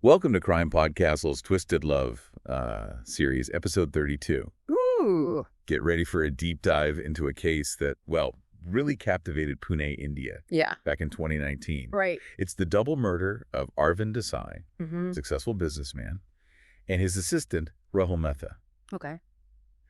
Welcome to Crime Podcastle's Twisted Love series, episode 32. Ooh. Get ready for a deep dive into a case that, well, really captivated Pune, India. Yeah. Back in 2019. Right. It's the double murder of Arvind Desai, successful businessman, and his assistant, Rahul Mehta. Okay.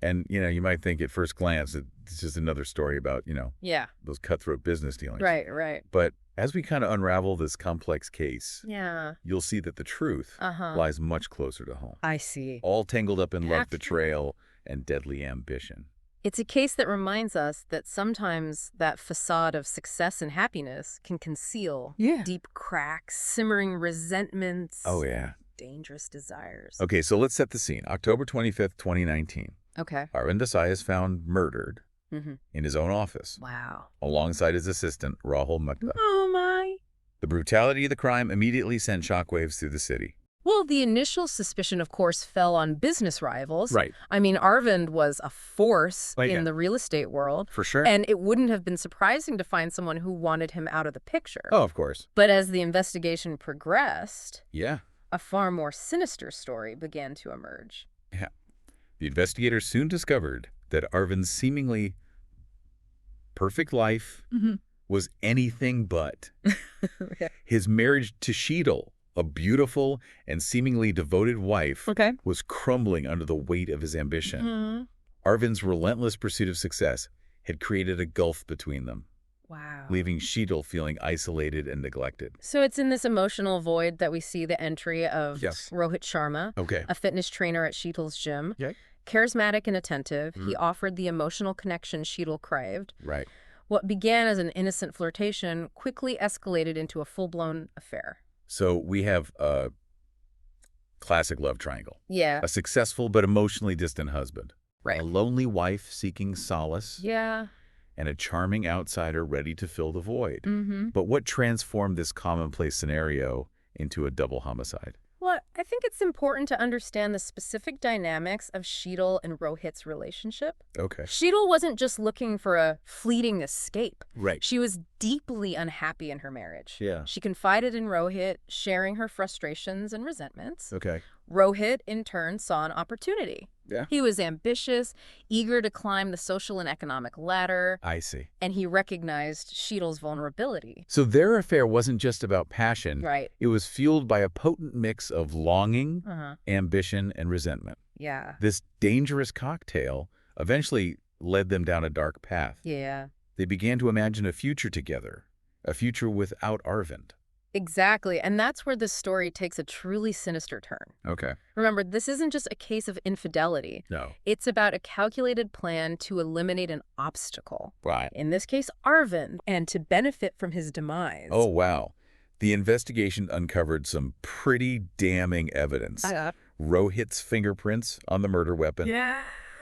And, you might think at first glance that it's just another story about, Yeah. those cutthroat business dealings. Right. But as we kind of unravel this complex case, Yeah. you'll see that the truth lies much closer to home. I see. All tangled up in love, Absolutely. betrayal, and deadly ambition. It's a case that reminds us that sometimes that facade of success and happiness can conceal deep cracks, simmering resentments. Oh, yeah. Dangerous desires. Okay, so let's set the scene. October 25th, 2019. Okay. Arvind Desai is found murdered in his own office, Wow. alongside his assistant, Rahul Mehta. Oh, my. The brutality of the crime immediately sent shockwaves through the city. Well, the initial suspicion, of course, fell on business rivals. Right. I mean, Arvind was a force Like, in the real estate world. For sure. And it wouldn't have been surprising to find someone who wanted him out of the picture. Oh, of course. But as the investigation progressed, Yeah. a far more sinister story began to emerge. Yeah. The investigators soon discovered that Arvind's seemingly perfect life was anything but. Okay. His marriage to Sheetal, a beautiful and seemingly devoted wife, was crumbling under the weight of his ambition. Arvind's relentless pursuit of success had created a gulf between them, Wow. leaving Sheetal feeling isolated and neglected. So it's in this emotional void that we see the entry of Yes. Rohit Sharma, Okay. a fitness trainer at Sheetal's gym. Okay. Charismatic and attentive, he offered the emotional connection Sheetal craved. Right. What began as an innocent flirtation quickly escalated into a full-blown affair. So we have a classic love triangle. Yeah. A successful but emotionally distant husband. Right. A lonely wife seeking solace. Yeah. And a charming outsider ready to fill the void. Mm-hmm. But what transformed this commonplace scenario into a double homicide? Well, I think it's important to understand the specific dynamics of Sheetal and Rohit's relationship. Okay. Sheetal wasn't just looking for a fleeting escape. Right. She was deeply unhappy in her marriage. Yeah. She confided in Rohit, sharing her frustrations and resentments. Okay. Rohit, in turn, saw an opportunity. Yeah. He was ambitious, eager to climb the social and economic ladder, I see. and he recognized Sheetal's vulnerability. So their affair wasn't just about passion. Right. It was fueled by a potent mix of longing, ambition, and resentment. Yeah. This dangerous cocktail eventually led them down a dark path. Yeah. They began to imagine a future together, a future without Arvind. Exactly. And that's where this story takes a truly sinister turn. Okay. Remember, this isn't just a case of infidelity. No. It's about a calculated plan to eliminate an obstacle. Right. In this case, Arvind, and to benefit from his demise. Oh, wow. The investigation uncovered some pretty damning evidence. Rohit's fingerprints on the murder weapon. Yeah.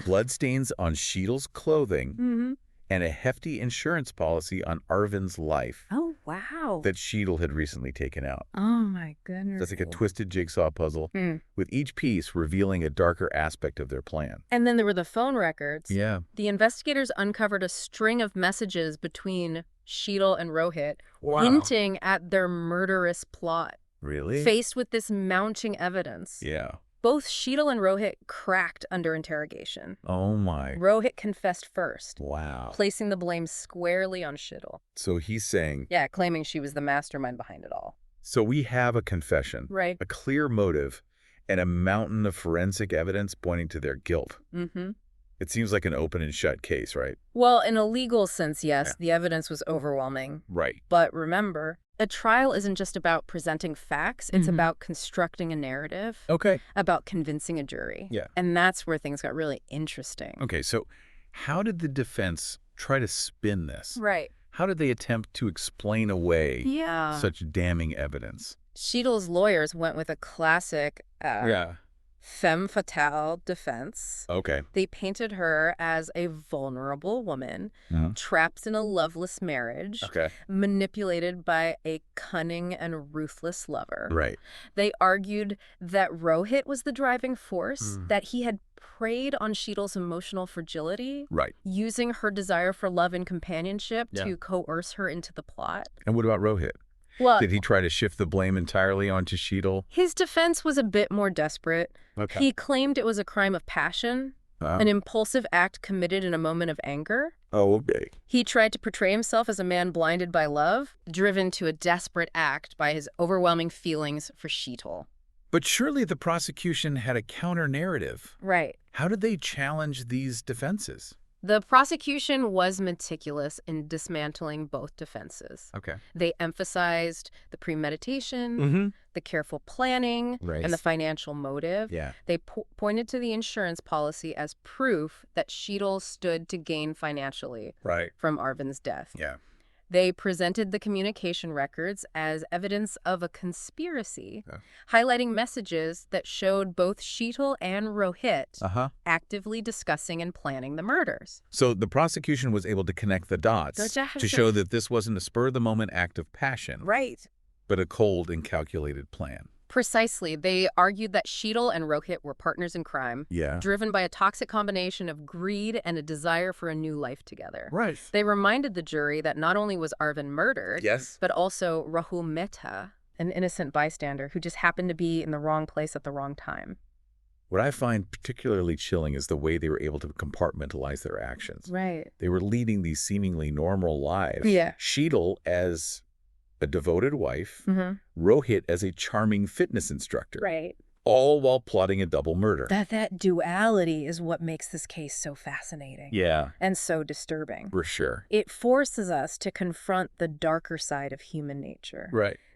Bloodstains on Sheetal's clothing. And a hefty insurance policy on Arvind's life. Oh, wow. That Sheetal had recently taken out. Oh, my goodness. That's like a twisted jigsaw puzzle, with each piece revealing a darker aspect of their plan. And then there were the phone records. Yeah. The investigators uncovered a string of messages between Sheetal and Rohit, hinting at their murderous plot. Really? Faced with this mounting evidence, Yeah. both Sheetal and Rohit cracked under interrogation. Oh, my. Rohit confessed first, Wow. placing the blame squarely on Sheetal. So he's saying... Yeah, claiming she was the mastermind behind it all. So we have a confession, Right. a clear motive, and a mountain of forensic evidence pointing to their guilt. It seems like an open and shut case, right? Well, in a legal sense, yes, the evidence was overwhelming. Right. But remember, a trial isn't just about presenting facts. It's about constructing a narrative. Okay. About convincing a jury. Yeah. And that's where things got really interesting. Okay, so how did the defense try to spin this? Right. How did they attempt to explain away such damning evidence? Sheetal's lawyers went with a classic femme fatale defense. Okay. They painted her as a vulnerable woman, trapped in a loveless marriage, manipulated by a cunning and ruthless lover. Right. They argued that Rohit was the driving force, that he had preyed on Sheetal's emotional fragility, using her desire for love and companionship to coerce her into the plot. And what about Rohit? Well, did he try to shift the blame entirely onto Sheetal? His defense was a bit more desperate. Okay. He claimed it was a crime of passion, an impulsive act committed in a moment of anger. Oh, okay. He tried to portray himself as a man blinded by love, driven to a desperate act by his overwhelming feelings for Sheetal. But surely the prosecution had a counter-narrative. Right. How did they challenge these defenses? The prosecution was meticulous in dismantling both defenses. Okay. They emphasized the premeditation, the careful planning, and the financial motive. Yeah. They pointed to the insurance policy as proof that Sheetal stood to gain financially from Arvind's death. Yeah. They presented the communication records as evidence of a conspiracy, highlighting messages that showed both Sheetal and Rohit actively discussing and planning the murders. So the prosecution was able to connect the dots to show that this wasn't a spur-of-the-moment act of passion, but a cold and calculated plan. Precisely. They argued that Sheetal and Rohit were partners in crime, driven by a toxic combination of greed and a desire for a new life together. They reminded the jury that not only was Arvind murdered, but also Rahul Mehta, an innocent bystander who just happened to be in the wrong place at the wrong time. What I find particularly chilling is the way they were able to compartmentalize their actions. They were leading these seemingly normal lives. Sheetal as a devoted wife, Rohit as a charming fitness instructor. All while plotting a double murder. That duality is what makes this case so fascinating. And so disturbing. For sure. It forces us to confront the darker side of human nature.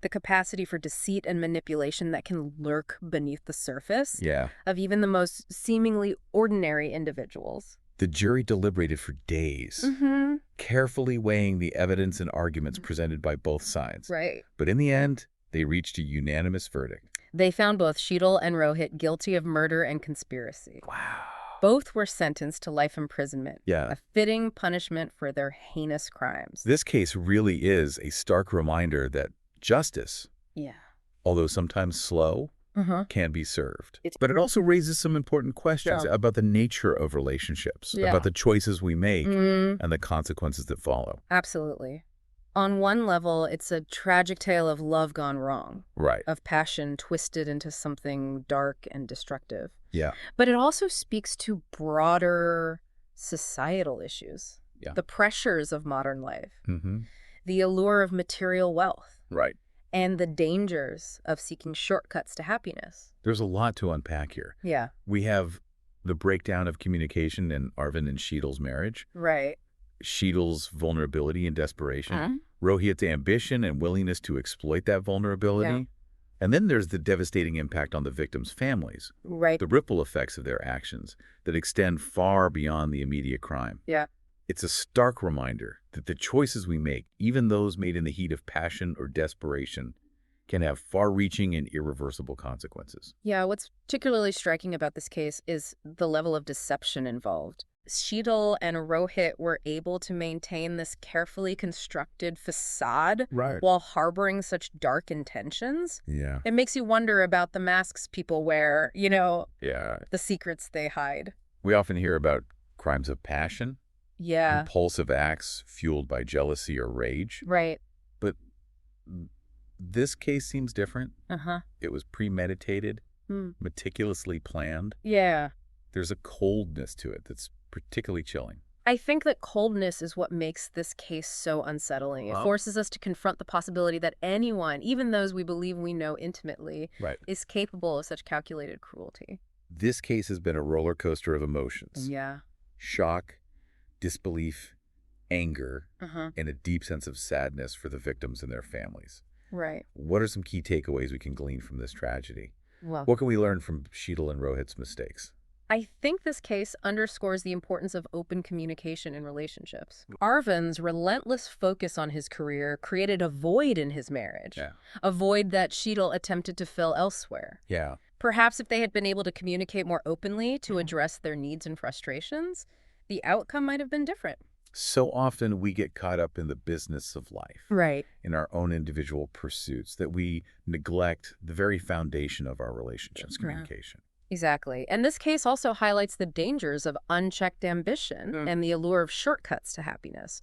The capacity for deceit and manipulation that can lurk beneath the surface of even the most seemingly ordinary individuals. The jury deliberated for days, carefully weighing the evidence and arguments presented by both sides. But in the end, they reached a unanimous verdict. They found both Sheetal and Rohit guilty of murder and conspiracy. Both were sentenced to life imprisonment, a fitting punishment for their heinous crimes. This case really is a stark reminder that justice, although sometimes slow, can be served. But it also raises some important questions about the nature of relationships, about the choices we make and the consequences that follow. Absolutely. On one level, it's a tragic tale of love gone wrong. Of passion twisted into something dark and destructive. But it also speaks to broader societal issues. The pressures of modern life. The allure of material wealth. And the dangers of seeking shortcuts to happiness. There's a lot to unpack here. We have the breakdown of communication in Arvind and Sheetal's marriage. Sheetal's vulnerability and desperation. Rohit's ambition and willingness to exploit that vulnerability. And then there's the devastating impact on the victims' families. The ripple effects of their actions that extend far beyond the immediate crime. It's a stark reminder that the choices we make, even those made in the heat of passion or desperation, can have far-reaching and irreversible consequences. What's particularly striking about this case is the level of deception involved. Sheetal and Rohit were able to maintain this carefully constructed facade while harboring such dark intentions. It makes you wonder about the masks people wear, the secrets they hide. We often hear about crimes of passion. Impulsive acts fueled by jealousy or rage. But this case seems different. It was premeditated, meticulously planned. There's a coldness to it that's particularly chilling. I think that coldness is what makes this case so unsettling. It forces us to confront the possibility that anyone, even those we believe we know intimately, is capable of such calculated cruelty. This case has been a roller coaster of emotions. Shock, disbelief, anger, and a deep sense of sadness for the victims and their families. What are some key takeaways we can glean from this tragedy? What can we learn from Sheetal and Rohit's mistakes? I think this case underscores the importance of open communication in relationships. Arvind's relentless focus on his career created a void in his marriage, a void that Sheetal attempted to fill elsewhere. Perhaps if they had been able to communicate more openly to address their needs and frustrations, the outcome might have been different. So often we get caught up in the business of life, in our own individual pursuits, that we neglect the very foundation of our relationships, communication. Exactly. And this case also highlights the dangers of unchecked ambition and the allure of shortcuts to happiness.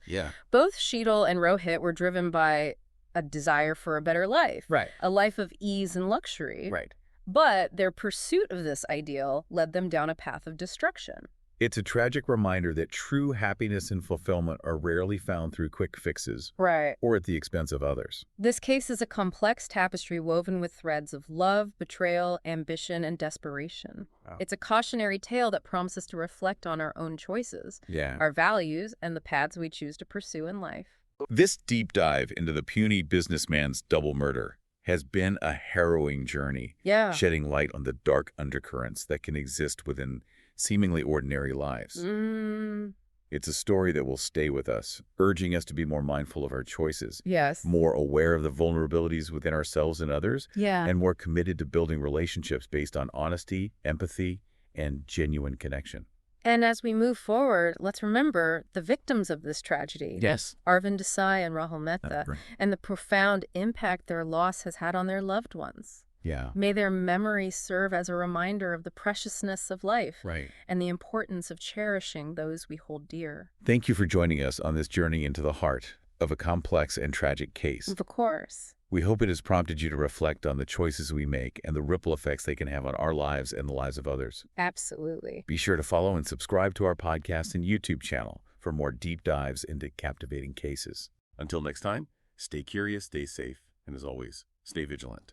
Both Sheetal and Rohit were driven by a desire for a better life, Right. a life of ease and luxury. Right. But their pursuit of this ideal led them down a path of destruction. It's a tragic reminder that true happiness and fulfillment are rarely found through quick fixes. Right. Or at the expense of others. This case is a complex tapestry woven with threads of love, betrayal, ambition, and desperation. Wow. It's a cautionary tale that prompts us to reflect on our own choices, our values, and the paths we choose to pursue in life. This deep dive into the puny businessman's double murder has been a harrowing journey, shedding light on the dark undercurrents that can exist within seemingly ordinary lives. It's a story that will stay with us, urging us to be more mindful of our choices, more aware of the vulnerabilities within ourselves and others, and more committed to building relationships based on honesty, empathy, and genuine connection. And as we move forward, let's remember the victims of this tragedy. Arvind Desai and Rahul Mehta, and the profound impact their loss has had on their loved ones. May their memory serve as a reminder of the preciousness of life and the importance of cherishing those we hold dear. Thank you for joining us on this journey into the heart of a complex and tragic case. Of course. We hope it has prompted you to reflect on the choices we make and the ripple effects they can have on our lives and the lives of others. Absolutely. Be sure to follow and subscribe to our podcast and YouTube channel for more deep dives into captivating cases. Until next time, stay curious, stay safe, and as always, stay vigilant.